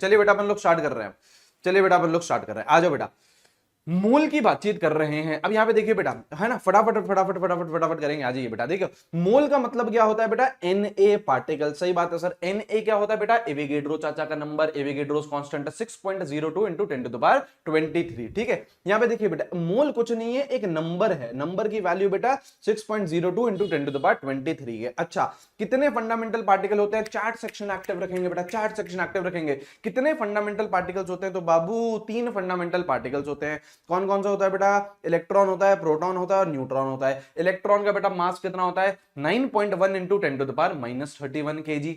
चलिए बेटा अपन लोग स्टार्ट कर रहे हैं। चलिए बेटा अपन लोग स्टार्ट कर रहे हैं, आ जाओ बेटा। मोल की बातचीत कर रहे हैं। अब यहां पे देखिए बेटा, है ना, फटाफट फटाफट फटाफट फटाफट करेंगे। आ जाइए बेटा, देखियो मोल का मतलब क्या होता है बेटा, Na पार्टिकल। सही बात है सर। Na क्या होता है बेटा, एविगेड्रो चाचा का नंबर, एविगेड्रोस कांस्टेंट 6.02 इंटू 10⁻23। ठीक है, यहां पे देखिए बेटा मोल कुछ नहीं है, एक नंबर है। नंबर की वैल्यू बेटा 6.02 इंटू 10⁻23 है। अच्छा, कितने फंडामेंटल पार्टिकल होते हैं, चार्ट सेक्शन एक्टिव रखेंगे बेटा, चार्ट सेक्शन एक्टिव रखेंगे। कितने फंडामेंटल पार्टिकल्स होते हैं, तो बाबू 3 फंडामेंटल पार्टिकल्स होते हैं। कौन कौन सा होता है बेटा, इलेक्ट्रॉन होता है, प्रोटॉन होता है और न्यूट्रॉन होता है। इलेक्ट्रॉन का बेटा मास कितना होता है, 9.1 इंटू 10⁻31 kg।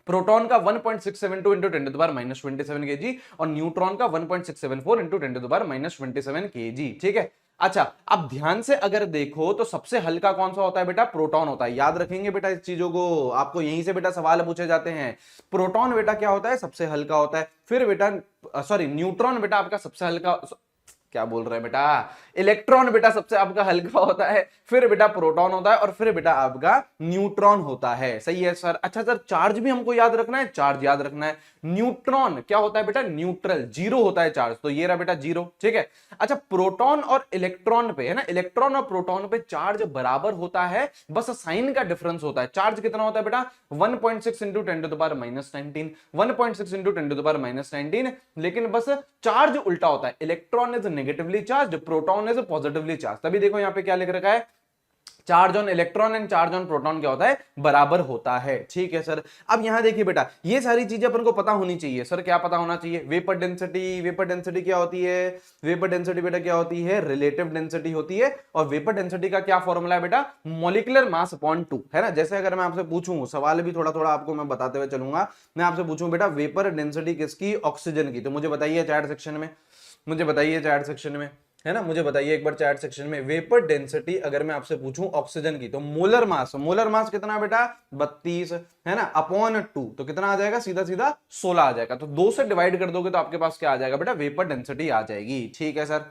प्रोटॉन का 1.672 इंटू 10⁻27 kg और न्यूट्रॉन का 1.674 इंटू 10⁻27 kg। ठीक है, अच्छा अब ध्यान से अगर देखो तो सबसे हल्का कौन सा होता है बेटा, प्रोटॉन होता है। याद रखेंगे बेटा इस चीजों को, आपको यहीं से बेटा सवाल पूछे जाते हैं। प्रोटॉन बेटा क्या होता है, सबसे हल्का होता है। फिर बेटा सॉरी न्यूट्रॉन बेटा आपका सबसे हल्का, क्या बोल रहे हैं बेटा, इलेक्ट्रॉन बेटा सबसे आपका हल्का होता है। फिर बेटा प्रोटॉन होता है और फिर बेटा आपका न्यूट्रॉन होता है। सही है सर। अच्छा सर, चार्ज भी हमको याद रखना है, चार्ज याद रखना है। न्यूट्रॉन क्या होता है बेटा, न्यूट्रल, जीरो होता है चार्ज, तो ये रहा बेटा जीरो। ठीक है, अच्छा प्रोटॉन और इलेक्ट्रॉन पे, है ना, इलेक्ट्रॉन और प्रोटॉन पे चार्ज बराबर होता है, बस साइन का डिफरेंस होता है। चार्ज कितना होता है बेटा, 1.6 इंटू 10⁻19, 1.6 इंटू 10⁻19, लेकिन बस चार्ज उल्टा होता है। Electron is negatively charge, proton is positively charge. तभी देखो यहां पे क्या लिख रखा है, charge on electron and charge on proton क्या होता है, बराबर होता है। ठीक है सर। अब यहां देखिए बेटा, ये सारी चीजें अपन को पता होनी चाहिए। सर क्या पता होना चाहिए, वेपर डेंसिटी। वेपर डेंसिटी क्या होती है, वेपर डेंसिटी बेटा क्या होती है, रिलेटिव डेंसिटी होती है। और वेपर डेंसिटी का क्या फॉर्मूला है बेटा, मॉलिक्यूलर मास अपॉन 2, है ना। जैसे अगर मैं आपसे पूछूं, सवाल भी थोड़ा थोड़ा आपको मैं बताते हुए चलूंगा, मैं आपसे पूछूं बेटा वेपर डेंसिटी किसकी, ऑक्सीजन की, तो मुझे बताइए चैट सेक्शन में, मुझे बताइए चैट सेक्शन में, है ना, मुझे बताइए एक बार चैट सेक्शन में, वेपर डेंसिटी अगर मैं आपसे पूछूं ऑक्सीजन की, तो मोलर मास, मोलर मास कितना बेटा 32, है ना, अपॉन 2, तो कितना आ जाएगा, सीधा सीधा 16 आ जाएगा। तो 2 से डिवाइड कर दोगे तो आपके पास क्या आ जाएगा बेटा, वेपर डेंसिटी आ जाएगी। ठीक है सर,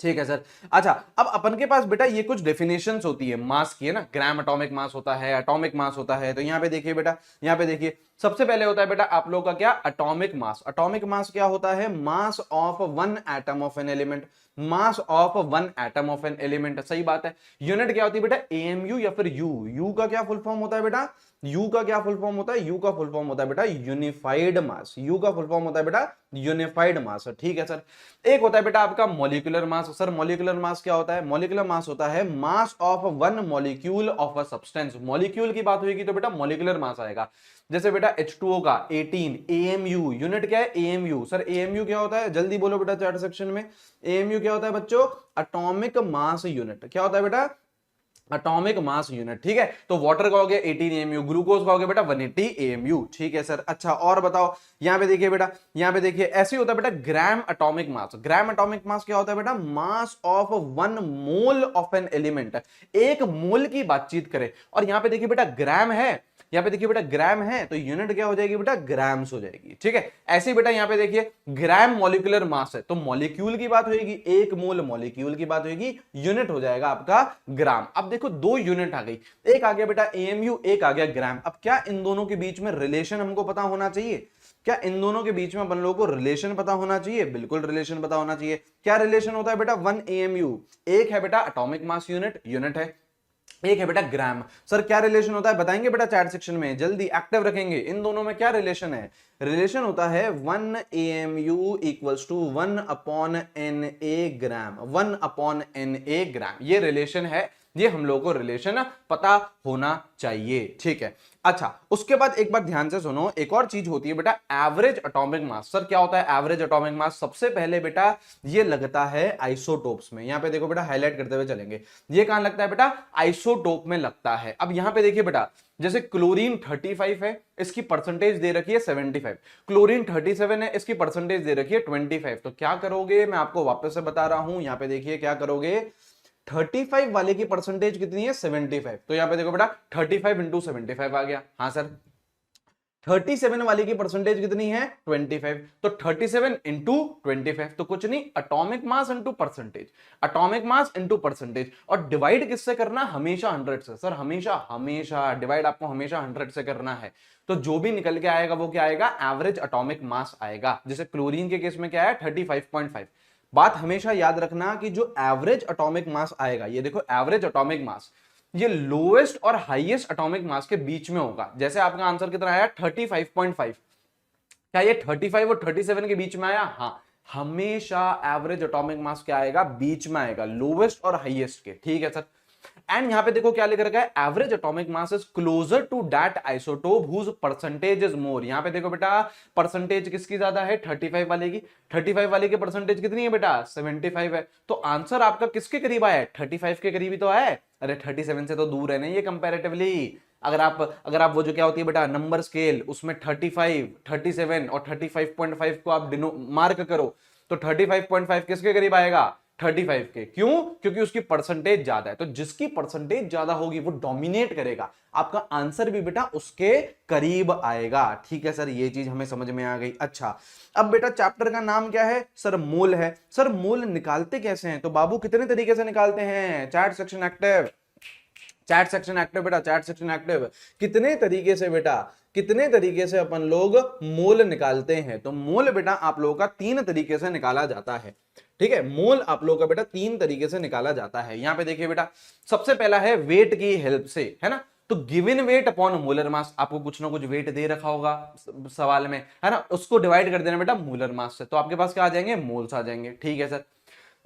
ठीक है सर। अच्छा अब अपन के पास बेटा ये कुछ डेफिनेशंस होती है मास की, है ना, ग्राम एटॉमिक मास होता है, एटॉमिक मास होता है। तो यहाँ पे देखिए बेटा, यहाँ पे देखिए सबसे पहले होता है बेटा आप लोगों का क्या, एटॉमिक मास। एटॉमिक मास क्या होता है, mass of one atom of an element, mass of one atom of an element. सही बात है। यूनिट क्या होती है बेटा, एएमयू या फिर यू। यू का क्या फुल फॉर्म होता है बेटा, यू का क्या फुल फॉर्म होता है, यू का फुल फॉर्म होता है बेटा यूनिफाइड मास। यू का फुल फॉर्म होता है बेटा यूनिफाइड मास। ठीक है सर। एक होता है बेटा आपका molecular mass. Sir molecular mass क्या होता है, मॉलिक्यूलर मास होता है mass of one molecule of a substance. Molecule की बात होगी तो बेटा मॉलिक्यूलर मास आएगा। जैसे बेटा H2O का 18 AMU, यूनिट क्या है AMU। सर AMU क्या होता है, जल्दी बोलो बेटा चैट सेक्शन में, AMU क्या होता है बच्चों, एटॉमिक मास यूनिट। क्या होता है बेटा, एटॉमिक मास यूनिट। ठीक है, तो वाटर का हो गया 18 AMU, ग्लूकोज का हो गया बेटा 180 AMU। ठीक है सर। अच्छा और बताओ, यहां पे देखिए बेटा, यहां पे देखिए ऐसे होता है बेटा gram atomic mass. Gram atomic mass क्या होता है बेटा, mass of one mole of an element. एक मोल की बातचीत करें, और यहां पे देखिए बेटा ग्राम है, यहां पे देखिए बेटा ग्राम है, तो यूनिट क्या हो जाएगी बेटा, ग्राम्स हो जाएगी। ठीक है, ऐसे ही बेटा यहां पे देखिए ग्राम मॉलिक्यूलर मास है, तो मॉलिक्यूल की बात होगी, एक मोल मॉलिक्यूल की बात होगी, यूनिट हो जाएगा आपका ग्राम। अब देखो 2 यूनिट आ गई, एक आ गया बेटा एएमयू, एक आ गया ग्राम। अब क्या इन दोनों के बीच में रिलेशन हमको पता होना चाहिए, क्या इन दोनों के बीच में अपन लोगों को रिलेशन पता होना चाहिए, बिल्कुल रिलेशन पता होना चाहिए। क्या रिलेशन होता है बेटा, 1 AMU, एक है बेटा एटॉमिक मास यूनिट, यूनिट है, एक है बेटा ग्राम। सर क्या रिलेशन होता है बताएंगे बेटा चैट सेक्शन में, जल्दी एक्टिव रखेंगे। इन दोनों में क्या रिलेशन है, रिलेशन होता है 1 AMU equals to 1 upon NA gram, 1 upon NA gram, ये रिलेशन है, ये हम लोगों को रिलेशन पता होना चाहिए। ठीक है, अच्छा उसके बाद एक बार ध्यान से सुनो, एक और चीज होती है बेटा एवरेज एटॉमिक मास। सर क्या होता है एवरेज एटॉमिक मास, सबसे पहले बेटा ये लगता है आइसोटोप्स में। यहां पे देखो बेटा हाईलाइट करते हुए चलेंगे, ये कहां लगता है बेटा, आइसोटोप में लगता है। अब यहां पे देखिए बेटा, जैसे क्लोरीन 35 है, इसकी परसेंटेज दे रखी है 75, क्लोरीन 37 है, इसकी परसेंटेज दे रखी है 25, तो क्या करोगे, मैं आपको वापस से बता रहा हूं, यहां पे देखिए क्या करोगे, 35 वाले की परसेंटेज कितनी है 75, तो यहां पे देखो बेटा 35 इंटू 75 आ गया। हाँ सर, 37 वाले की परसेंटेज कितनी है 25, तो 37 इंटू 25, तो कुछ नहीं, atomic mass into percentage, atomic mass into percentage. और डिवाइड किससे करना, हमेशा 100 से। सर हमेशा, हमेशा डिवाइड आपको हमेशा 100 से करना है। तो जो भी निकल के आएगा वो क्या आएगा, एवरेज एटॉमिक मास आएगा। जैसे क्लोरीन के केस में क्या है 35.5। बात हमेशा याद रखना कि जो एवरेज एटॉमिक मास आएगा, ये देखो एवरेज एटॉमिक मास, ये लोएस्ट और हाईएस्ट एटॉमिक मास के बीच में होगा। जैसे आपका आंसर कितना आया 35.5, क्या ये 35 और 37 के बीच में आया? हाँ, हमेशा एवरेज एटॉमिक मास क्या आएगा, बीच में आएगा, लोवेस्ट और हाईएस्ट के। ठीक है सर। एंड यहां पे देखो क्या लिख रखा है, average atomic mass is closer to that isotope whose percentage is more. यहां पे देखो बेटा परसेंटेज किसकी ज्यादा है, 35 वाले की। 35 वाले की परसेंटेज कितनी है बेटा, 75 है। तो आंसर आपका किसके करीब आया है, 35 के करीब ही तो है। अरे 37 से तो दूर है ना ये कंपैरेटिवली। अगर आप वो जो क्या होती है बेटा नंबर स्केल, उसमें 35, 37 और 35.5 को आप मार्क करो, तो 35.5 किसके करीब आएगा, 35 के। क्यों? क्योंकि उसकी परसेंटेज ज्यादा है। तो जिसकी परसेंटेज ज्यादा होगी वो डोमिनेट करेगा, आपका आंसर भी बेटा उसके करीब आएगा। ठीक है सर, ये चीज हमें समझ में आ गई। अच्छा, अब बेटा चैप्टर का नाम क्या है सर, मोल है। सर मोल निकालते कैसे हैं? तो बाबू कितने तरीके से निकालते हैं, chat section active, chat section active बेटा, चैट सेक्शन एक्टिव। कितने तरीके से बेटा, कितने तरीके से अपन लोग मोल निकालते हैं? तो मोल बेटा आप लोगों का 3 तरीके से निकाला जाता है। ठीक है, मोल आप लोगों का बेटा 3 तरीके से निकाला जाता है। यहां पे देखिए बेटा, सबसे पहला है वेट की हेल्प से, है ना। तो गिवन वेट अपॉन मोलर मास, आपको कुछ ना कुछ वेट दे रखा होगा सवाल में, है ना, उसको डिवाइड कर देना बेटा मोलर मास से, तो आपके पास क्या आ जाएंगे, मोल्स आ जाएंगे। ठीक है सर।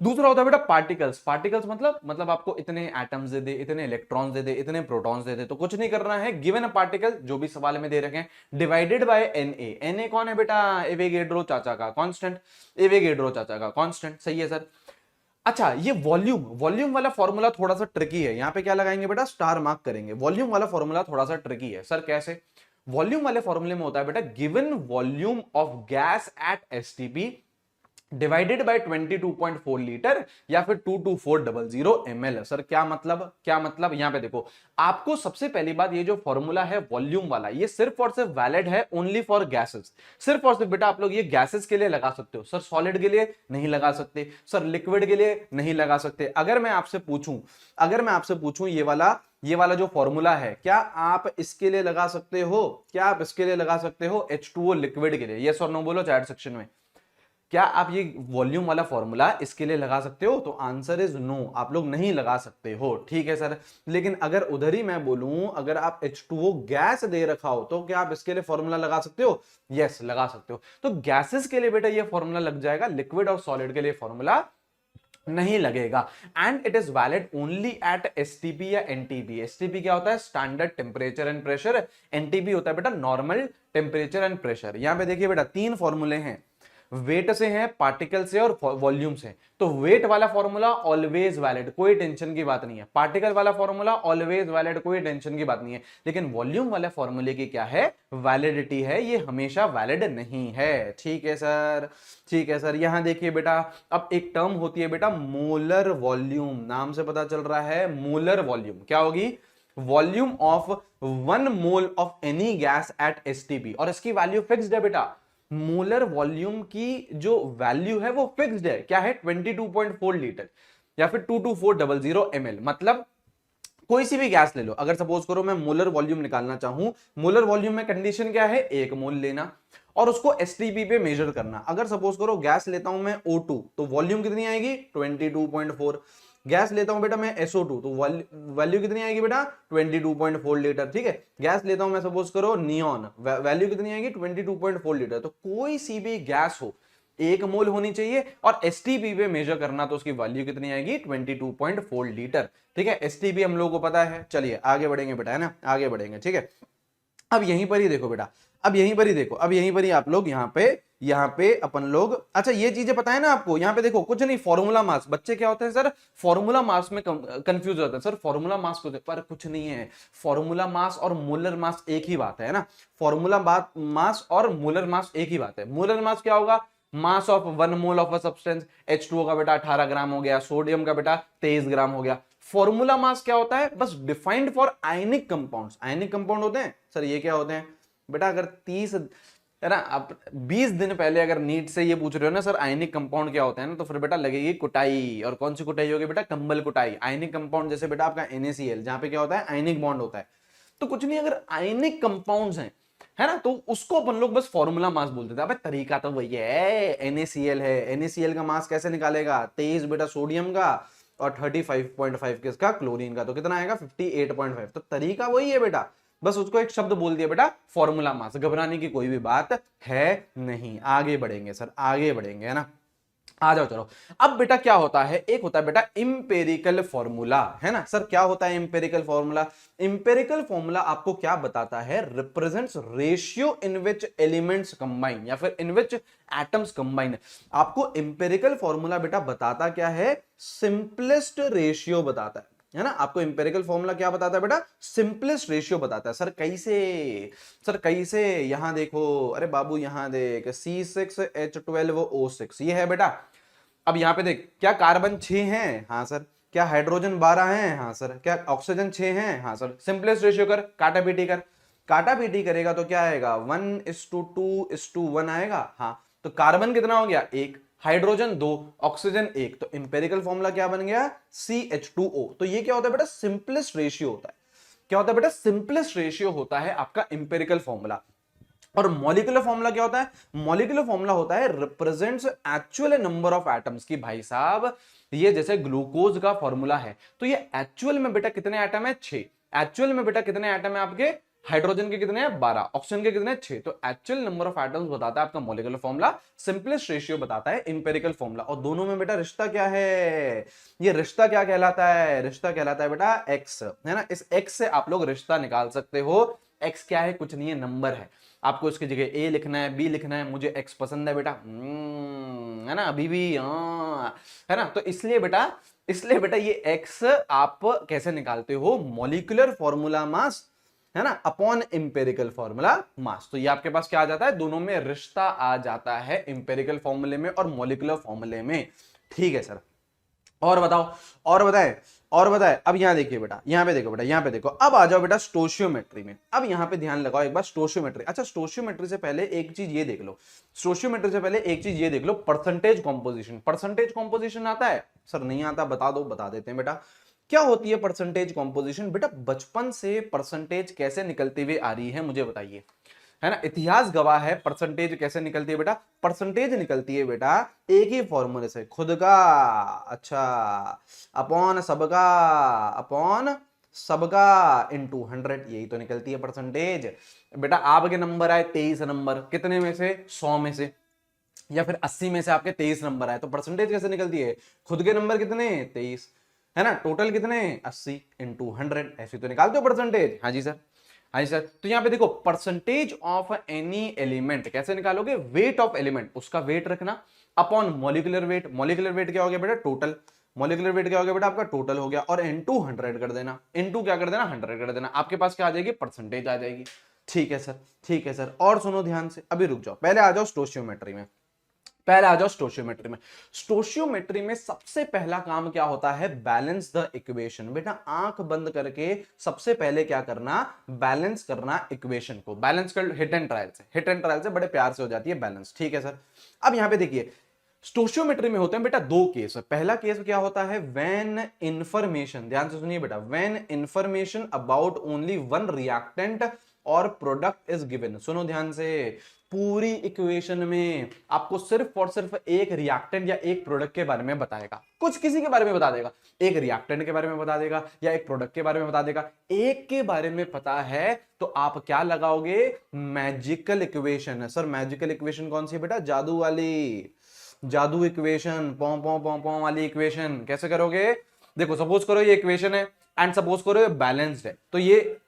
दूसरा होता है बेटा पार्टिकल्स। पार्टिकल्स मतलब आपको इतने एटम्स दे दे, इतने इलेक्ट्रॉन्स दे दे, इतने प्रोटॉन्स दे दे, तो कुछ नहीं करना है, गिवन अ पार्टिकल जो भी सवाल में दे रखे हैं, डिवाइडेड बाय Na। Na कौन है बेटा, एवोगैड्रो चाचा का कांस्टेंट, एवोगैड्रो चाचा का कांस्टेंट। सही है सर। अच्छा, ये वॉल्यूम वाला फॉर्मूला थोड़ा सा ट्रिकी है। यहां पे क्या लगाएंगे बेटा, स्टार मार्क करेंगे। वॉल्यूम वाला फॉर्मूला थोड़ा सा ट्रिकी है सर, कैसे? वॉल्यूम वाले फॉर्मूले में होता है बेटा, given volume of gas at STP divided by 22.4 litre या फिर 22400 ml। सर क्या मतलब, क्या मतलब? यहां पे देखो, आपको सबसे पहली बात, ये जो फॉर्मूला है वॉल्यूम वाला, ये सिर्फ और सिर्फ वैलिड है ओनली फॉर गैसेस। सिर्फ और सिर्फ बेटा आप लोग ये गैसेस के लिए लगा सकते हो। सर सॉलिड के लिए नहीं लगा सकते, सर लिक्विड के लिए नहीं लगा सकते। अगर मैं आपसे पूछूं ये वाला जो फॉर्मूला है, क्या आप इसके लिए लगा सकते हो? क्या आप इसके लिए लगा सकते हो, H2O लिक्विड के लिए? यस और नो बोलो चैट सेक्शन में। क्या आप ये वॉल्यूम वाला फॉर्मूला इसके लिए लगा सकते हो? तो आंसर इज नो, आप लोग नहीं लगा सकते हो। ठीक है सर। लेकिन अगर उधर ही मैं बोलूं, अगर आप H2O गैस दे रखा हो, तो क्या आप इसके लिए फॉर्मूला लगा सकते हो? यस, लगा सकते हो। तो गैसेस के लिए बेटा ये फॉर्मूला लग जाएगा, लिक्विड और सॉलिड के लिए फॉर्मूला नहीं लगेगा। And it is valid only at STP या एनटीपी। एसटीपी क्या होता है, standard temperature and pressure. NTP होता है बेटा नॉर्मल टेम्परेचर एंड प्रेशर। यहां पे देखिए बेटा 3 फॉर्मूले हैं, वेट से है, पार्टिकल से और वॉल्यूम से। तो वेट वाला फॉर्मूला ऑलवेज वैलिड, कोई टेंशन की बात नहीं है। पार्टिकल वाला फॉर्मूला ऑलवेज वैलिड, कोई टेंशन की बात नहीं है। लेकिन वॉल्यूम वाले फॉर्मूले की क्या है, वैलिडिटी है, ये हमेशा वैलिड नहीं है। ठीक है सर, ठीक है सर। यहां देखिए बेटा, अब एक टर्म होती है बेटा मोलर वॉल्यूम, नाम से पता चल रहा है मोलर वॉल्यूम क्या होगी, volume of 1 mole of any gas at STP. और इसकी वैल्यू फिक्स्ड है बेटा, मोलर वॉल्यूम की जो वैल्यू है वो फिक्स्ड है। क्या है, 22.4 लीटर या फिर 22400 ml। मतलब कोई सी भी गैस ले लो, अगर सपोज करो मैं मोलर वॉल्यूम निकालना चाहूं, मोलर वॉल्यूम में कंडीशन क्या है, 1 मोल लेना और उसको एसटीपी पे मेजर करना। अगर सपोज करो गैस लेता हूं मैं O2, तो वॉल्यूम कितनी आएगी, 22.4। गैस लेता हूं बेटा मैं SO2, तो वैल्यू कितनी आएगी बेटा, 22.4 लीटर। ठीक है। गैस लेता हूं मैं सपोज करो नियॉन, वैल्यू कितनी आएगी, 22.4 लीटर। तो कोई सी भी गैस हो, 1 मोल होनी चाहिए और एसटीपी पे मेजर करना, तो उसकी वैल्यू कितनी आएगी, 22.4 लीटर। ठीक है, एसटीपी हम लोगों को पता है। चलिए आगे बढ़ेंगे बेटा, है ना, आगे बढ़ेंगे। ठीक है, अब यहीं पर ही देखो बेटा, अब यहीं पर ही देखो, अब यहीं पर ही आप लोग यहाँ पे अपन लोग, अच्छा ये चीजें पता है ना आपको। यहाँ पे देखो कुछ नहीं, फॉर्मूला मास, बच्चे क्या होते हैं सर, फॉर्मूला मास में कंफ्यूज होते हैं सर, फॉर्मूला मास को, पर कुछ नहीं है। फॉर्मूला मास और मोलर मास एक ही बात है ना, फॉर्मूला मास और मोलर मास एक ही बात है। मोलर मास क्या होगा, mass of 1 mole of a substance. H2O का बेटा 18 ग्राम हो गया, सोडियम का बेटा 23 ग्राम हो गया। फॉर्मूला मास क्या होता है, बस defined for ionic compounds. Ionic compound होते हैं सर, ये क्या होते हैं बेटा, अगर 30 है ना, आप 20 दिन पहले अगर नीट से ये पूछ रहे हो ना सर आयनिक कंपाउंड क्या होता है ना, तो फिर बेटा लगेगी कुटाई। और कौन सी कुटाई होगी बेटा, कंबल कुटाई। आयनिक कंपाउंड जैसे बेटा आपका NaCl, जहां पे क्या होता है, आयनिक बॉन्ड होता है। तो कुछ नहीं, अगर आयनिक कंपाउंड्स हैं, है ना, तो उसको अपन लोग बस फॉर्मूला मास बोलते थे। अबे तरीका तो वही है, NaCl है, NaCl का मास कैसे निकालेगा, 23 बेटा सोडियम का और 35.5 किसका, क्लोरीन का, तो कितना आएगा 58.5। तो तरीका वही है बेटा, बस उसको एक शब्द बोल दिया बेटा फॉर्मूला मास, घबराने की कोई भी बात है नहीं। आगे बढ़ेंगे सर, आगे बढ़ेंगे, है ना, आ जाओ चलो। अब बेटा क्या होता है, एक होता है बेटा इंपेरिकल फॉर्मूला, है ना सर, क्या होता है इंपेरिकल फॉर्मूला। इंपेरिकल फॉर्मूला आपको क्या बताता है, represents ratio in which elements combine या फिर इन विच एटम्स कंबाइन। आपको इंपेरिकल फॉर्मूला बेटा बताता क्या है, सिंपलेस्ट रेशियो बताता है ना। आपको इंपेरिकल फॉर्मूला क्या बताता है बेटा, सिंपलेस्ट रेशियो बताता है। सर कैसे, सर कैसे, यहां देखो, अरे बाबू यहां देख, C6H12O6 ये है बेटा। अब यहां पे देख, क्या कार्बन 6 हैं, हाँ सर। क्या हाइड्रोजन 12 हैं, हाँ सर। क्या ऑक्सीजन 6 हैं, हाँ सर। सिंपलेस्ट रेशियो कर, काटा पीटी कर, काटा पीटी करेगा तो क्या आएगा, 1:2:1 आएगा, हाँ। तो कार्बन कितना हो गया, 1, हाइड्रोजन 2, ऑक्सीजन 1, तो इंपेरिकल फॉर्मूला क्या बन गया, CH2O। तो ये क्या होता है बेटा, सिंपलेस्ट रेशियो होता है। क्या होता है बेटा, सिंपलेस्ट रेशियो होता है आपका इंपेरिकल फॉर्मूला। और मॉलिक्यूलर फॉर्मूला क्या होता है, मॉलिक्यूलर फॉर्मूला होता है represents actual number of atoms की। भाई साहब ये जैसे ग्लूकोज का फॉर्मूला है, तो ये एक्चुअल में बेटा कितने एटम है, 6। एक्चुअल में बेटा कितने एटम है आपके, हाइड्रोजन के कितने हैं, 12, ऑक्सीजन के कितने हैं, 6। तो एक्चुअल नंबर ऑफ एटम्स बताता है आपका मॉलिक्यूलर फॉर्मूला, सिंपलेस्ट रेशियो बताता है इंपेरिकल फॉर्मूला। और दोनों में बेटा रिश्ता क्या है, ये रिश्ता क्या कहलाता है, रिश्ता कहलाता है बेटा एक्स, है ना। इस एक्स से आप लोग रिश्ता निकाल सकते हो। एक्स क्या है, कुछ नहीं है, नंबर है। आपको इसकी जगह ए लिखना है, बी लिखना है, मुझे एक्स पसंद है बेटा, है ना, अभी भी, है ना। तो इसलिए बेटा ये एक्स आप कैसे निकालते हो, मॉलिक्यूलर फॉर्मूला मास, है ना, अपॉन इंपेरिकल फॉर्मूला मास। तो ये आपके पास क्या आ जाता है, दोनों में रिश्ता आ जाता है, इंपेरिकल फॉर्मूले में और मॉलिक्यूलर फॉर्मूले में। ठीक है सर, और बताओ, और बताए, और बताए। अब यहां देखिए बेटा, यहां पे देखो बेटा, यहां पे देखो। अब आ जाओ बेटा स्टोशियोमेट्री में। अब यहां पे ध्यान लगाओ एक बार, स्टोशियोमेट्री। अच्छा, स्टोशियोमेट्री से पहले एक चीज ये देख लो, स्टोशियोमेट्री से पहले एक चीज ये देख लो, परसेंटेज कॉम्पोजिशन। परसेंटेज कॉम्पोजिशन आता है सर, नहीं आता, बता दो, बता देते हैं बेटा। क्या होती है परसेंटेज कॉम्पोजिशन बेटा, बचपन से परसेंटेज कैसे निकलती हुई आ रही है मुझे बताइए, है ना। इतिहास गवाह है परसेंटेज कैसे निकलती है बेटा, परसेंटेज निकलती है बेटा एक ही फॉर्मूले से, खुद का, अच्छा, अपॉन सबका, अपॉन सबका इनटू 100, यही तो निकलती है परसेंटेज। बेटा आपके नंबर आए 23 नंबर, कितने में से, 100 में से, या फिर 80 में से आपके 23 नंबर आए, तो परसेंटेज कैसे निकलती है, खुद के नंबर कितने, 23, है ना, टोटल कितने, 80 इनटू 100, ऐसे तो निकालते हो परसेंटेज। हाँ जी सर, हाँ जी सर। तो यहां पे देखो, परसेंटेज ऑफ एनी एलिमेंट कैसे निकालोगे, वेट ऑफ एलिमेंट, उसका वेट रखना, upon molecular weight. Molecular weight क्या हो गया बेटा, टोटल। मॉलिक्यूलर वेट क्या हो गया बेटा, आपका टोटल हो गया, और इनटू 100 कर देना, इनटू क्या कर देना, 100 कर देना, आपके पास क्या आ जाएगी, परसेंटेज आ जाएगी। ठीक है सर, ठीक है सर। और सुनो ध्यान से, अभी रुक जाओ, पहले आ जाओ स्टोशियोमेट्री में, पहले आ जाओ स्टोशियोमेट्री में। स्टोशियोमेट्री में सबसे पहला काम क्या होता है, बैलेंस द इक्वेशन। बेटा आंख बंद करके सबसे पहले क्या करना, बैलेंस करना इक्वेशन को। बैलेंस कर हिट एंड ट्रायल से, हिट एंड ट्रायल से बड़े प्यार से हो जाती है बैलेंस। ठीक है सर। अब यहां पे देखिए, स्टोशियोमेट्री में होते हैं बेटा दो केस। पहला केस क्या होता है, व्हेन इंफॉर्मेशन, ध्यान से सुनिए बेटा, when information about only one reactant और प्रोडक्ट इज गिवन। सुनो ध्यान से, पूरी इक्वेशन में आपको सिर्फ और सिर्फ एक रिएक्टेंट या एक प्रोडक्ट के बारे में बताएगा, कुछ किसी के बारे में बता देगा, एक रिएक्टेंट के बारे में बता देगा या एक प्रोडक्ट के बारे में बता देगा। एक के बारे में पता है तो आप क्या लगाओगे, magical equation. Sir magical equation कौन सी बेटा, जादू वाली, जादू इक्वेशन, पौ पौ पौ पौ वाली इक्वेशन। कैसे करोगे, देखो सपोज करो ये इक्वेशन है एंड सपोज करो ये बैलेंस्ड है, तो ये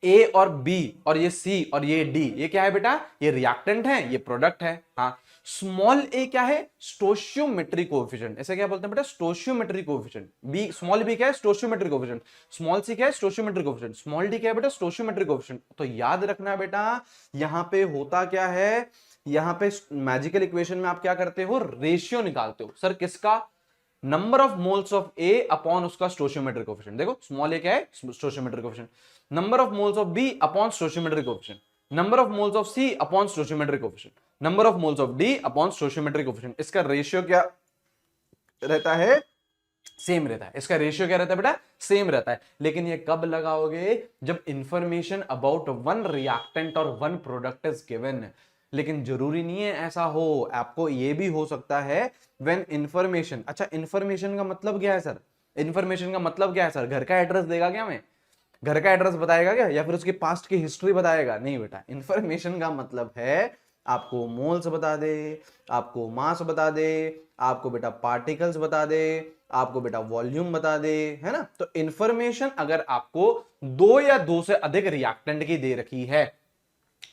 ए और बी और ये सी और ये डी, ये क्या है बेटा, ये रिएक्टेंट है, ये प्रोडक्ट है। हाँ, स्मॉल ए क्या है, स्टोशियोमेट्री कोएफिशिएंट, ऐसे क्या बोलते हैं बेटा, stoichiometry coefficient. B, small B क्या है, स्टोशियोमेट्री कोएफिशिएंट। स्मॉल सी क्या है, स्टोशियोमेट्री कोएफिशिएंट। स्मॉल डी क्या है बेटा, स्टोशियोमेट्री कोएफिशिएंट। तो याद रखना बेटा, यहां पे होता क्या है, यहां पे मैजिकल इक्वेशन में आप क्या करते हो, रेशियो निकालते हो। सर किसका, number of moles of A upon उसका स्टोशियोमेट्रिक कोएफिशिएंट। देखो स्मॉल ए क्या है, stoichiometric coefficient. Number of moles of B upon stoichiometric coefficient. Number of moles of C upon stoichiometric coefficient. Number of moles of D upon stoichiometric coefficient. इसका ratio क्या रहता है, same रहता है, इसका रेशियो क्या रहता है बेटा, सेम रहता है। लेकिन ये कब लगाओगे, जब इंफॉर्मेशन अबाउट वन रिएक्टेंट और वन प्रोडक्ट इज गिवन। लेकिन जरूरी नहीं है ऐसा हो, आपको ये भी हो सकता है व्हेन इंफॉर्मेशन, अच्छा इंफॉर्मेशन का मतलब क्या है सर, इंफॉर्मेशन का मतलब क्या है सर, घर का एड्रेस देगा क्या, हमें घर का एड्रेस बताएगा क्या, या फिर उसकी पास्ट की हिस्ट्री बताएगा, नहीं बेटा। इंफॉर्मेशन का मतलब है आपको मोल्स बता दे, आपको मास बता दे, आपको बेटा पार्टिकल्स बता दे, आपको बेटा वॉल्यूम बता दे, है ना। तो इंफॉर्मेशन अगर आपको दो या दो से अधिक रिएक्टेंट की दे रखी है,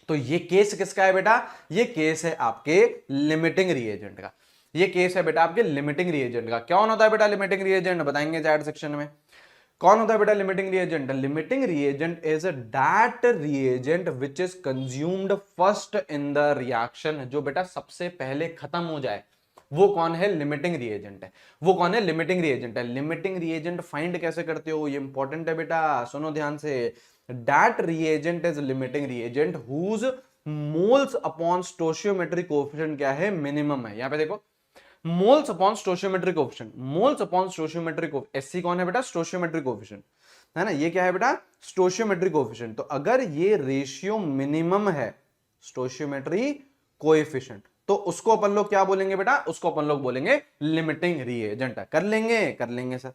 तो ये केस किसका है बेटा, ये केस है आपके लिमिटिंग रिएजेंट का। ये केस है बेटा आपके लिमिटिंग रिएजेंट का। कौन होता है बेटा लिमिटिंग रिएजेंट, बताएंगे चैट सेक्शन में। कौन होता है बेटा limiting reagent, limiting reagent is that reagent which is consumed first in the reaction, जो बेटा सबसे पहले खत्म हो जाए, वो कौन है, लिमिटिंग रिएजेंट है। वो कौन है, लिमिटिंग रिएजेंट है। लिमिटिंग रिएजेंट फाइंड कैसे करते हो, ये इंपॉर्टेंट है बेटा, सुनो ध्यान से। That reagent is limiting reagent whose moles upon stoichiometric coefficient क्या है, मिनिमम है। यहां पे देखो moles upon stoichiometric coefficient, moles upon stoichiometric coefficient, SC कौन है बेटा, स्टोशियोमेट्रिक कोएफिशिएंट, है ना, ये क्या है बेटा, स्टोशियोमेट्रिक कोएफिशिएंट। तो अगर ये रेशियो मिनिमम है स्टोशियोमेट्रिक कोएफिशिएंट, तो उसको अपन लोग क्या बोलेंगे बेटा, उसको अपन लोग बोलेंगे लिमिटिंग रिएजेंट। कर लेंगे, कर लेंगे सर,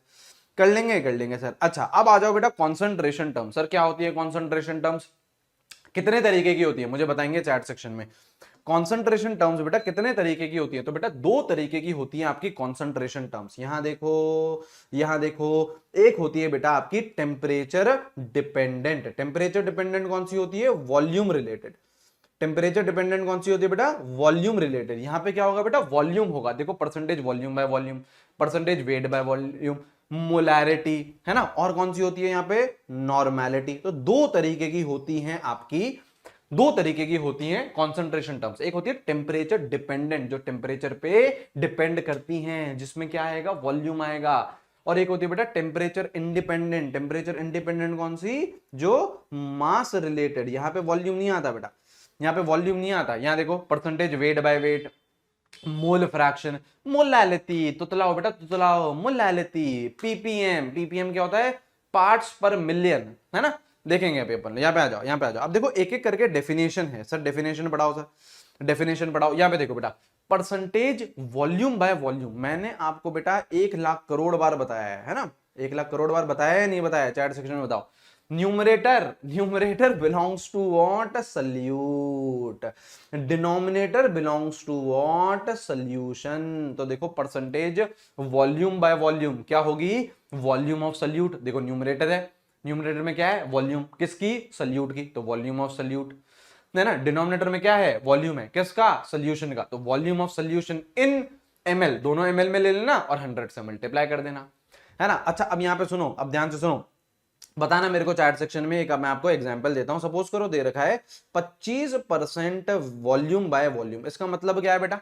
कर लेंगे, कर लेंगे सर। अच्छा अब आ जाओ बेटा कॉन्सेंट्रेशन टर्म। सर क्या होती है कॉन्सेंट्रेशन टर्म्स, कितने तरीके की होती है, मुझे बताएंगे चैट सेक्शन में। कॉन्सेंट्रेशन टर्म्स बेटा कितने तरीके की होती है, तो बेटा दो तरीके की होती है आपकी कॉन्सेंट्रेशन टर्म्स। यहां देखो, यहां देखो, एक होती है बेटा आपकी टेम्परेचर डिपेंडेंट। टेम्परेचर डिपेंडेंट कौन सी होती है, वॉल्यूम रिलेटेड। टेम्परेचर डिपेंडेंट कौन सी होती है बेटा, वॉल्यूम रिलेटेड। यहां पे क्या होगा बेटा, वॉल्यूम होगा, देखो percentage volume by volume, percentage weight by volume, molarity, है ना। और कौन सी होती है यहां पे, नॉर्मेलिटी। तो दो तरीके की होती हैं आपकी, दो तरीके की होती हैं कॉन्सेंट्रेशन टर्म्स। एक होती है टेम्परेचर डिपेंडेंट, जो टेम्परेचर पे डिपेंड करती हैं, जिसमें क्या आएगा, वॉल्यूम आएगा। और एक होती है बेटा टेम्परेचर इंडिपेंडेंट। टेम्परेचर इंडिपेंडेंट कौन सी, जो मास रिलेटेड, यहां पे वॉल्यूम नहीं आता बेटा, यहां पे वॉल्यूम नहीं आता। यहां देखो percentage weight by weight, mole fraction, molality, तुतलाओ बेटा तुतलाओ, मोलैलिटी, पीपीएम, पीपीएम क्या होता है, पार्ट्स पर मिलियन, है ना। देखेंगे अभी अपन, यहां पे आ जाओ, यहां पे आ जाओ। अब देखो एक एक करके डेफिनेशन है सर, डेफिनेशन पढ़ाओ सर, डेफिनेशन पढ़ाओ। यहां पे देखो बेटा परसेंटेज वॉल्यूम बाय वॉल्यूम, मैंने आपको बेटा 1,00,000 करोड़ बार बताया है ना, 1,00,000 करोड़ बार बताया है नहीं बताया, चैट सेक्शन में बताओ। Numerator, numerator belongs to what, solute. Denominator belongs to what, solution. तो देखो परसेंटेज वॉल्यूम बाय वॉल्यूम क्या होगी, वॉल्यूम ऑफ सल्यूट। देखो न्यूमरेटर है, न्यूमरेटर में क्या है, वॉल्यूम किसकी, सल्यूट की, तो वॉल्यूम ऑफ सल्यूट, है ना। डिनोमिनेटर में क्या है, वॉल्यूम है किसका, सॉल्यूशन का, तो volume of solution in ml, दोनों ml में ले लेना और 100 से मल्टीप्लाई कर देना, है ना। अच्छा अब यहां पे सुनो, अब ध्यान से सुनो, बताना मेरे को चैट सेक्शन में। एक मैं आपको एग्जांपल देता हूं, सपोज करो दे रखा है 25% वॉल्यूम बाय वॉल्यूम, इसका मतलब क्या है बेटा,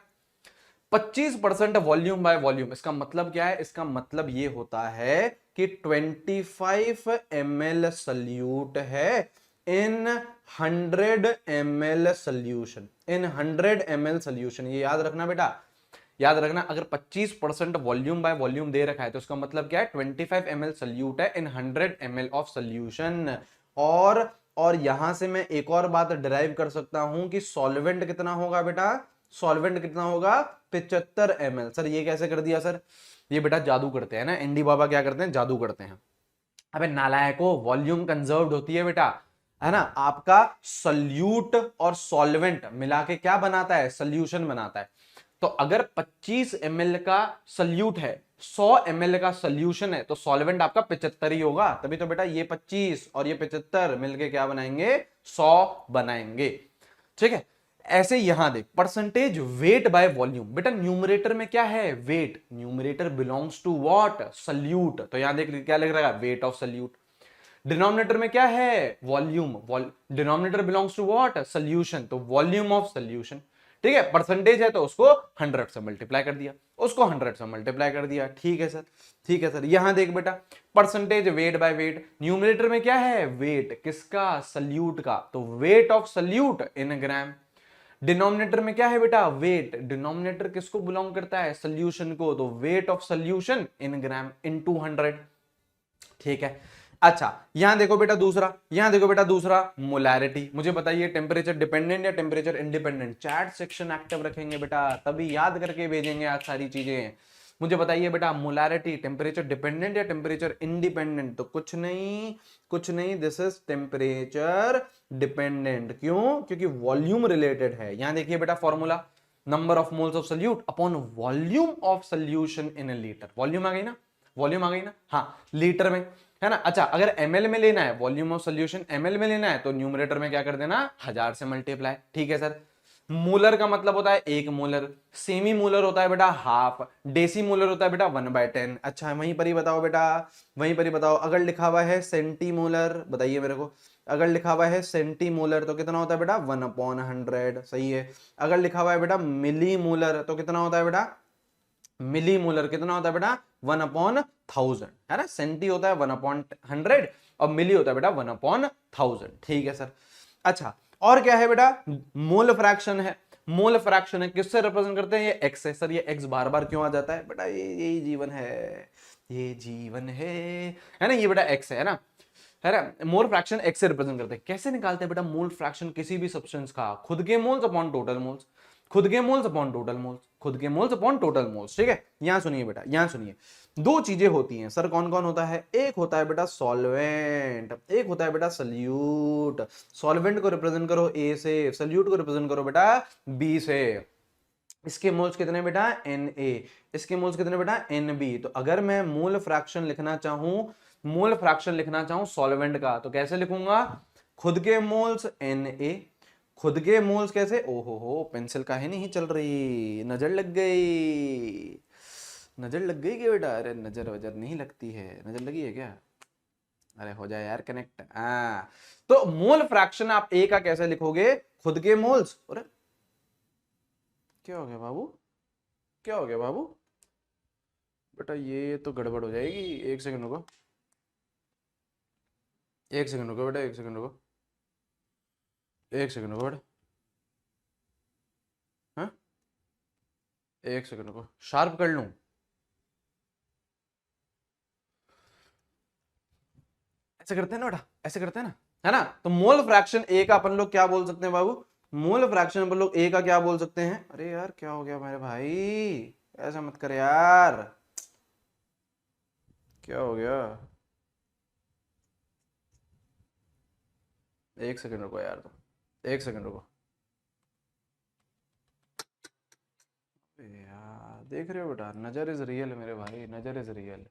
25% वॉल्यूम बाय वॉल्यूम, इसका मतलब क्या है, इसका मतलब ये होता है कि 25 ml सल्यूट है इन 100 ml सॉल्यूशन, इन 100 ml सॉल्यूशन। ये याद रखना बेटा, याद रखना, अगर 25% वॉल्यूम बाय वॉल्यूम दे रखा है तो उसका मतलब क्या है, 25 ml सल्यूट है इन 100 ml ऑफ सॉल्यूशन। और यहां से मैं एक और बात डिराइव कर सकता हूं कि सॉल्वेंट कितना होगा बेटा, सॉल्वेंट कितना होगा, 75 ml। सर ये कैसे कर दिया सर, ये बेटा जादू करते हैं ना, एनडी बाबा क्या करते हैं, जादू करते हैं। अबे नालायको, वॉल्यूम कंजर्व्ड होती है बेटा, है ना। आपका सॉल्यूट और सॉल्वेंट मिला के क्या बनाता है, सॉल्यूशन बनाता है। तो अगर 25 ml का सल्यूट है, 100 ml का सॉल्यूशन है, तो सॉल्वेंट आपका 75 ही होगा। तभी तो बेटा ये 25 और ये 75 मिलके क्या बनाएंगे, 100 बनाएंगे, ठीक है। ऐसे यहां देख परसेंटेज वेट बाय वॉल्यूम, बेटा न्यूमरेटर में क्या है, weight, numerator belongs to what, solute, तो यहां देख क्या लिख रहा है, वेट ऑफ सल्यूट। डिनोमिनेटर में क्या है, volume, denominator belongs to what, solution, तो वॉल्यूम ऑफ सॉल्यूशन, ठीक है। परसेंटेज है तो उसको 100 से मल्टीप्लाई कर दिया, उसको 100 से मल्टीप्लाई कर दिया, ठीक है सर, ठीक है सर। यहां देख बेटा percentage weight by wait, numerator में क्या है, वेट किसका, सल्यूट का, तो weight of solute in gram. Denominator में क्या है बेटा, वेट। डिनोमिनेटर किसको बिलोंग करता है, सोल्यूशन को, तो वेट ऑफ सोल्यूशन इन ग्राम इन 200। ठीक है। अच्छा यहां देखो बेटा दूसरा, यहां देखो बेटा दूसरा, मोलैरिटी। मुझे बताइए टेम्परेचर डिपेंडेंट या temperature independent. Chat section active रखेंगे बेटा, तभी याद करके भेजेंगे आज सारी चीजें। मुझे बताइए बेटा मोलैरिटी टेम्परेचर डिपेंडेंट या टेम्परेचर इंडिपेंडेंट, तो कुछ नहीं, कुछ नहीं, दिस इज टेम्परेचर डिपेंडेंट। क्यों, क्योंकि वॉल्यूम रिलेटेड है। यहां देखिए बेटा formula, number of moles of solute upon volume of solution in a litre. Volume आ गई ना, वॉल्यूम आ गई ना, हाँ लीटर में, है ना। अच्छा अगर एमएल में लेना है, वॉल्यूम ऑफ सोल्यूशन एमएल में लेना है, तो न्यूमरेटर में क्या कर देना, 1000 से मल्टीप्लाई। ठीक है सर। मोलर का मतलब होता है 1 मोलर, सेमी मोलर होता है बेटा हाफ, डेसी मोलर होता है बेटा 1/10। अच्छा वहीं पर ही बताओ बेटा, वहीं पर ही बताओ, अगर लिखा हुआ है सेंटीमोलर, बताइए मेरे को, अगर लिखा हुआ है सेंटीमोलर तो कितना होता है बेटा 1/100। सही है। अगर लिखा हुआ है बेटा मिली मोलर तो कितना होता है बेटा, मिली मोलर कितना होता है बेटा 1/1000, है ना। सेंटी होता है 1/100 और मिली होता है बेटा 1/1000। ठीक है सर। अच्छा और क्या है बेटा, मोल फ्रैक्शन है। मोल फ्रैक्शन है, किससे रिप्रेजेंट करते हैं, ये एक्स है सर। ये एक्स बार बार क्यों आ जाता है बेटा, ये यही जीवन है, ये जीवन है ना। ये बेटा एक्स है ना, है ना। मोल फ्रैक्शन एक्स से रिप्रेजेंट करते हैं। कैसे निकालते हैं बेटा मोल फ्रैक्शन किसी भी सब्सटेंस का, खुद के मोल्स अपॉन टोटल मोल्स, खुद के मोल्स अपॉन टोटल मोल्स, खुद के मोल्स अपॉन टोटल मोल्स। ठीक है। यहां सुनिए बेटा, यहां सुनिए, दो चीजें होती हैं सर, कौन कौन होता है, एक होता है बेटा सॉल्वेंट, एक होता है बेटा सल्यूट। सॉल्वेंट को रिप्रेजेंट करो ए से, सल्यूट को रिप्रेजेंट करो बेटा बी से। इसके मोल्स कितने बेटा Na, इसके मोल्स कितने बेटा Nb। तो अगर मैं मोल फ्रैक्शन लिखना चाहूं, मोल फ्रैक्शन लिखना चाहूं सॉल्वेंट का, तो कैसे लिखूंगा, खुद के मोल्स Na, खुद के मोल्स कैसे, ओहो हो पेंसिल काहे नहीं चल रही, नजर लग गई, नजर लग गई क्या बेटा, अरे नजर वजर नहीं लगती है, नजर लगी है क्या, अरे हो जाए यार कनेक्ट। तो मोल फ्रैक्शन आप ए का कैसे लिखोगे, खुद के मोल्स, अरे क्या हो गया बाबू, क्या हो गया बाबू, बेटा ये तो गड़बड़ हो जाएगी, एक सेकंड रुको, एक सेकंड रुको बेटा, एक सेकंड रुको, एक सेकंड रुको बेटा, हाँ एक सेकंड रुको, शार्प कर लूं, ऐसे करते हैं ना बेटा, ऐसे करते हैं ना, है ना। तो मोल फ्रैक्शन ए का अपन लोग क्या बोल सकते हैं बाबू, मोल फ्रैक्शन अपन लोग ए का क्या बोल सकते हैं, अरे यार क्या हो गया मेरे भाई, ऐसा मत कर यार, क्या हो गया, एक सेकंड रुको यार, तो एक सेकंड रुको यार, देख रहे हो बेटा, नजर इज रियल मेरे भाई, नजर इज रियल।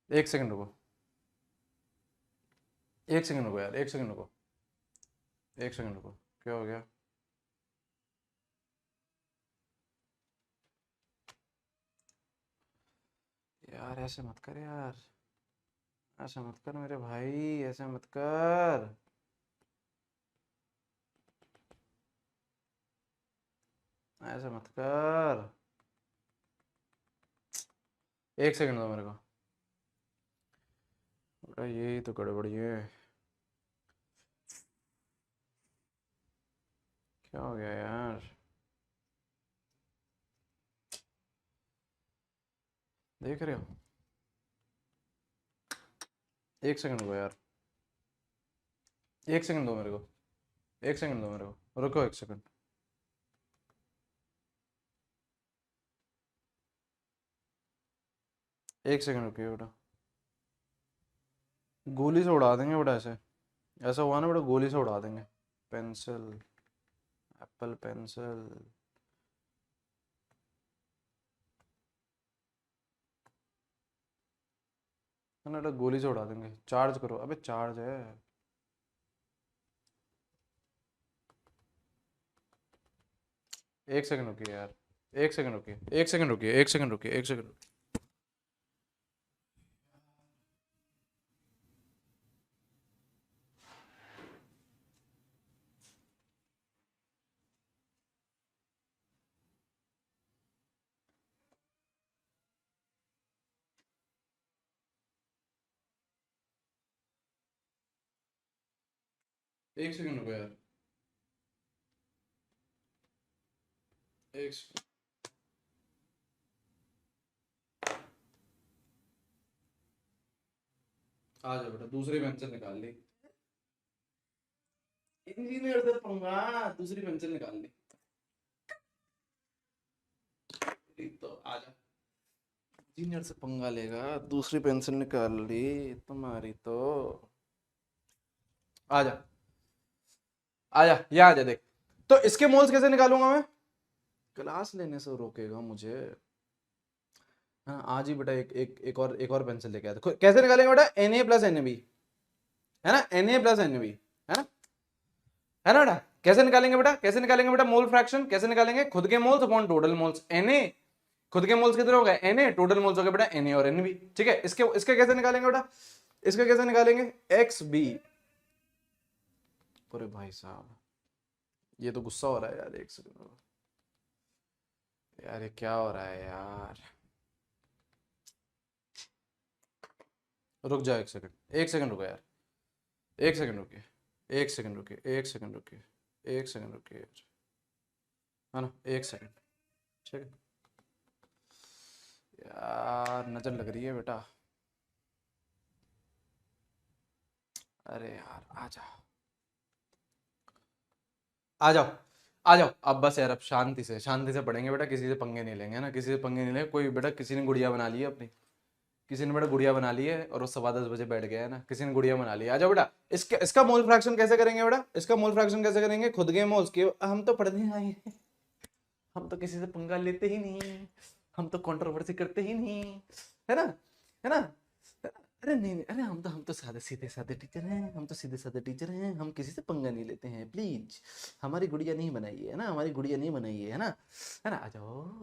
एक सेकंड रुको, एक सेकंड रुको यार, एक सेकंड रुको, एक सेकंड रुको, क्या हो गया, यार ऐसे मत कर यार, ऐसे मत कर मेरे भाई, ऐसे मत कर, ऐसे मत कर, एक सेकंड दो मेरे को, बेटा यही तो गड़बड़ी है, क्या हो गया यार, देख रहे हो, एक सेकंड रुको यार, एक सेकंड दो मेरे को, एक सेकंड दो मेरे को, रुको एक सेकंड, एक सेकंड रुकिए बेटा, गोली से उड़ा देंगे बेटा, ऐसे ऐसा हुआ ना बेटा, गोली से उड़ा देंगे, पेंसिल, एप्पल पेंसिल, है ना बेटा, गोली से उड़ा देंगे, चार्ज करो, अबे चार्ज है, एक सेकंड रुकिए यार, एक सेकंड रुकिए, एक सेकंड रुकिए, एक सेकंड रुकिए, एक सेकंड, एक सेकंड रुको यार, एक आ जाओ बेटा, दूसरी पेंसिल निकाल ली। इंजीनियर से पंगा, दूसरी पेंसिल निकाल ली। तो आ जा, इंजीनियर से पंगा लेगा, दूसरी पेंसिल निकाल ली तुम्हारी तो। आ जा, आ जा, यहाँ आ जा, देख। तो इसके मोल्स कैसे निकालूंगा मैं? क्लास लेने से रोकेगा मुझे? हाँ आज ही बेटा, एक और पेंसिल लेके आया था। कैसे निकालेंगे बेटा? Na प्लस NaB, है ना, Na प्लस NaB, है ना, है ना बेटा? कैसे निकालेंगे बेटा? कैसे निकालेंगे बेटा? मोल फ्रैक्शन कैसे निकालेंगे? खुद के moles upon total moles. Na खुद के मोल्स कितने हो गए? Na, टोटल मोल्स हो गए बेटा Na और NB। ठीक है, इसके इसके कैसे निकालेंगे बेटा? इसके कैसे निकालेंगे? XB। अरे भाई साहब, ये तो गुस्सा हो रहा है यार, एक सेकंड यार, ये क्या हो रहा है यार? रुक जाओ, एक सेकंड, एक सेकंड रुको यार, एक सेकंड रुकिए, एक सेकंड रुकिए, एक सेकंड रुकिए, एक सेकंड रुकिए यार, है ना, एक सेकंड। ठीक है यार, नजर लग रही है बेटा। अरे यार आ जाओ, आ जाओ, आ जाओ अब बस यार, अब शांति से पढ़ेंगे बेटा, किसी से पंगे नहीं लेंगे, है ना, किसी से पंगे नहीं लेंगे। कोई बेटा, किसी ने गुड़िया बना ली है अपनी, किसी ने बेटा गुड़िया बना ली है और वो 10:15 बैठ गया है ना, किसी ने गुड़िया बना ली है। आ जाओ बेटा, इसका मोल फ्रैक्शन कैसे करेंगे बेटा? इसका मोल फ्रैक्शन कैसे करेंगे? खुद के मोल्स के, हम तो पढ़ने आए हैं, हम तो किसी से पंगा लेते ही नहीं, हम तो कंट्रोवर्सी करते ही नहीं, है ना, है ना। अरे नहीं नहीं, अरे हम तो सादे सीधे सादे टीचर हैं, हम तो सीधे सादे टीचर हैं, हम किसी से पंगा नहीं लेते हैं, प्लीज। हमारी गुड़िया नहीं बनाई है ना, हमारी गुड़िया नहीं बनाई है ना, है ना। आ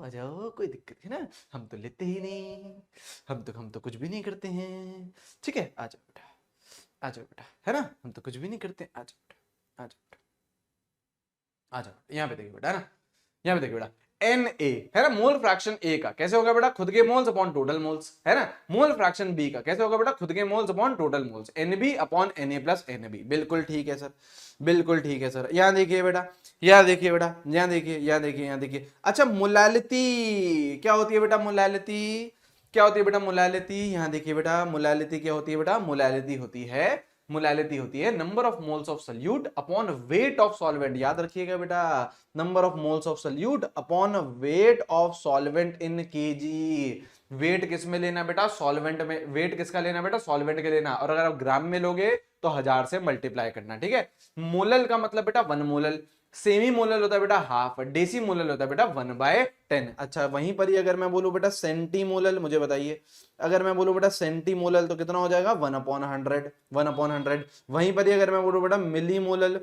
जाओ, कोई दिक्कत है ना, हम तो लेते ही नहीं, हम तो कुछ भी नहीं करते हैं। ठीक है, आ जाओ बेटा, आ जाओ बेटा, है ना, हम तो कुछ भी नहीं करते, आ जाओ बेटा, आ जाओ बेटा, आ जाओ। यहाँ पे देखिए बेटा, है ना, यहाँ पे देखिए बेटा, Na है ना, मोल फ्रैक्शन A का कैसे होगा बेटा? खुद के मोल्स अपॉन टोटल मोल्स, है ना। मोल फ्रैक्शन B का कैसे होगा बेटा? खुद के moles upon total moles, NB upon Na plus NB। बिल्कुल ठीक है सर, बिल्कुल ठीक है सर। यहाँ देखिए बेटा, यहाँ देखिए बेटा, यहाँ देखिए, यहाँ देखिए, यहाँ देखिए। अच्छा, मोलालिटी क्या होती है बेटा? मोलालिटी क्या होती है बेटा? मोलालिटी, यहाँ देखिए बेटा, मोलालिटी क्या होती है बेटा? मोलालिटी होती है number of moles of solute upon weight of solvent. याद रखिएगा बेटा, number of moles of solute upon weight of solvent in KG. Weight किस में लेना बेटा? सॉल्वेंट में। वेट किसका लेना बेटा? सॉल्वेंट के लेना। और अगर आप ग्राम में लोगे तो 1000 से मल्टीप्लाई करना। ठीक है, मोलल का मतलब बेटा 1 मोलल, सेमी मोलल होता है बेटा हाफ, डेसी मोलल होता है बेटा 1/10। अच्छा, वहीं पर ही अगर मैं बोलूं बेटा सेंटी मोलल, मुझे बताइए, अगर मैं बोलूं बेटा सेंटी मोलल तो कितना हो जाएगा? 1/100, 1/100। वहीं पर ही अगर मैं बोलूं बेटा मिली मोलल,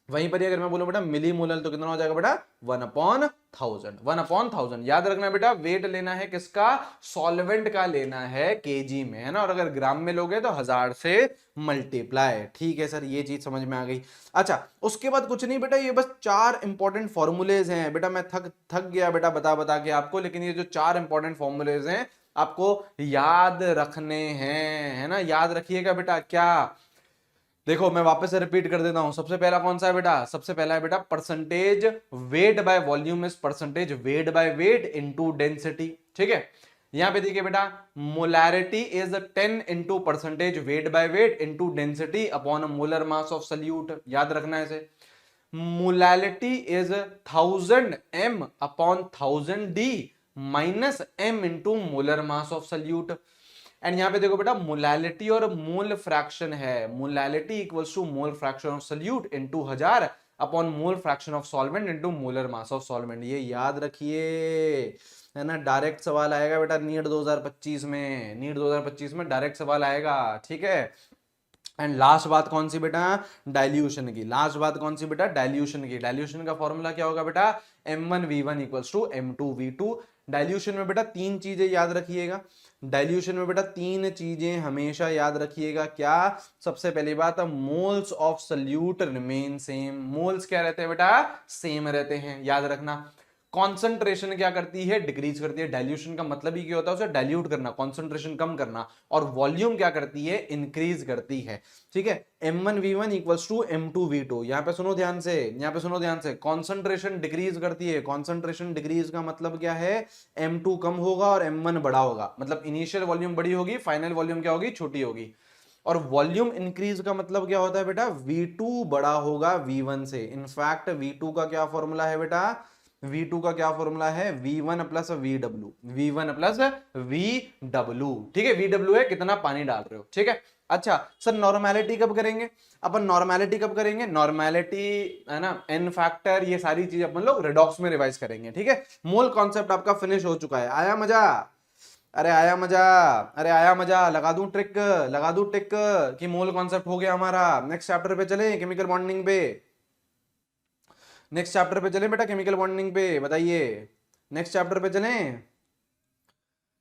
वहीं पर ही अगर मैं बोलूं बेटा मिली मोलल तो कितना हो जाएगा बेटा? 1/1000, 1/1000। याद रखना बेटा, वेट लेना है किसका? सॉल्वेंट का लेना है केजी में, है ना। और अगर ग्राम में लोगे तो 1000 से मल्टीप्लाई। ठीक है सर, ये चीज समझ में आ गई। अच्छा, उसके बाद कुछ नहीं बेटा, ये बस 4 इंपॉर्टेंट फॉर्मूलेज हैं बेटा। मैं थक गया बेटा बता बता के आपको, लेकिन ये जो 4 इंपॉर्टेंट फॉर्मूलेज हैं आपको याद रखने हैं, है ना। याद रखिएगा बेटा। क्या? देखो मैं वापस से रिपीट कर देता हूं। सबसे पहला कौन सा है बेटा? सबसे पहला है बेटा percentage weight by volume is percentage weight by weight into density. ठीक है, यहां पे देखिए बेटा, molarity is 10 into percentage weight by weight into density upon molar mass of solute. याद रखना है इसे। Molality is 1000 m upon 1000 d minus m into molar mass of solute. And यहां पे देखो बेटा, मोलैलिटी और मोल फ्रैक्शन है। Molality equals to mole fraction of solute into 1000 upon mole fraction of solvent into molar mass of solvent. ये याद रखिए, है ना। डायरेक्ट सवाल आएगा बेटा नीट 2025 में, नीट 2025 में डायरेक्ट सवाल आएगा। ठीक है, एंड लास्ट बात कौन सी बेटा? डाइल्यूशन की। लास्ट बात कौन सी बेटा? डाइल्यूशन की। डाइल्यूशन का फॉर्मूला क्या होगा बेटा? M1V1 equals to M2V2। Dilution में बेटा 3 चीजें याद रखिएगा। डाइल्यूशन में बेटा 3 चीजें हमेशा याद रखिएगा। क्या? सबसे पहली बात, moles of salute remain same. Moles क्या रहते हैं बेटा? सेम रहते हैं, याद रखना। कॉन्सेंट्रेशन क्या करती है, डिक्रीज करती है। डाइल्यूशन का मतलब ही क्या होता है, उसे डाइल्यूट करना, कॉन्सेंट्रेशन कम करना। और वॉल्यूम क्या करती है, इंक्रीज करती है। ठीक है, m1v1 इक्वल्स टू m2v2। यहां पे सुनो ध्यान से, यहां पे सुनो ध्यान से, कॉन्सेंट्रेशन डिक्रीज करती है। कॉन्सेंट्रेशन डिक्रीज का मतलब क्या है, m2 कम होगा और m1 बड़ा होगा। मतलब इनिशियल वॉल्यूम बड़ी होगी, फाइनल वॉल्यूम क्या होगी, छोटी होगी। और वॉल्यूम इंक्रीज का मतलब क्या होता है बेटा, V2 बड़ा होगा V1 से। इनफैक्ट V2 का क्या फॉर्मूला है बेटा, V2 का क्या फॉर्मूला है, V1 plus VW, V1 plus VW। ठीक है, VW है कितना पानी डाल रहे हो। ठीक है, अच्छा सर नॉर्मेलिटी कब करेंगे, अपन नॉर्मेलिटी कब करेंगे, नॉर्मेलिटी है ना, एन फैक्टर, ये सारी चीज अपन लोग रिडॉक्स में रिवाइज करेंगे। ठीक है, मोल कॉन्सेप्ट आपका फिनिश हो चुका है। आया मजा, अरे आया मजा, अरे आया मजा। लगा दूं ट्रिक, लगा दूं टिक कि मोल कॉन्सेप्ट हो गया हमारा। नेक्स्ट चैप्टर पे चले, केमिकल बॉन्डिंग पे। नेक्स्ट चैप्टर पे चले बेटा, केमिकल बॉन्डिंग पे, बताइए नेक्स्ट चैप्टर पे चलें।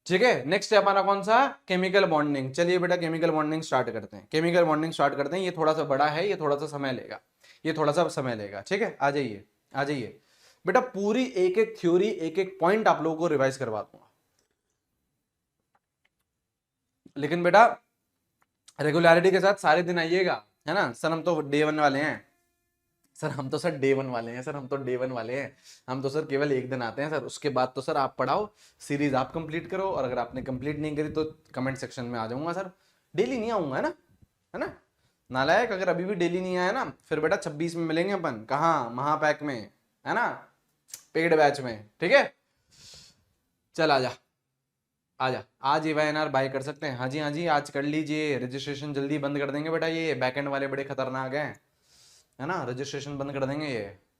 ठीक है, नेक्स्ट है हमारा कौन सा, केमिकल बॉन्डिंग। चलिए बेटा केमिकल बॉन्डिंग स्टार्ट करते हैं, केमिकल बॉन्डिंग स्टार्ट करते हैं। ये थोड़ा सा बड़ा है, ये थोड़ा सा समय लेगा, ये थोड़ा सा समय लेगा। ठीक है, आ जाइए आ जाइए बेटा, पूरी एक एक थ्योरी, एक एक पॉइंट आप लोगों को रिवाइज करवा दूंगा। लेकिन बेटा रेगुलरिटी के साथ सारे दिन आइएगा, है ना सर। हम तो डे 1 वाले हैं सर, हम तो सर डे 1 वाले हैं सर, हम तो डे 1 वाले हैं। हम तो सर केवल एक दिन आते हैं सर, उसके बाद तो सर आप पढ़ाओ, सीरीज आप कंप्लीट करो। और अगर आपने कंप्लीट नहीं करी तो कमेंट सेक्शन में आ जाऊंगा सर। डेली नहीं आऊंगा, है ना, है ना। नालायक, अगर अभी भी डेली नहीं आया ना, फिर बेटा 26 में मिलेंगे अपन, कहाँ, महापैक में, है ना, पेड बैच में। ठीक है, चल आजा आजा, आज EYNR बाय कर सकते हैं। हाँ जी हाँ जी, आज कर लीजिए, रजिस्ट्रेशन जल्दी बंद कर देंगे बेटा, ये बैकएंड वाले बड़े खतरनाक हैं, है ना, रजिस्ट्रेशन बंद कर देंगे ये।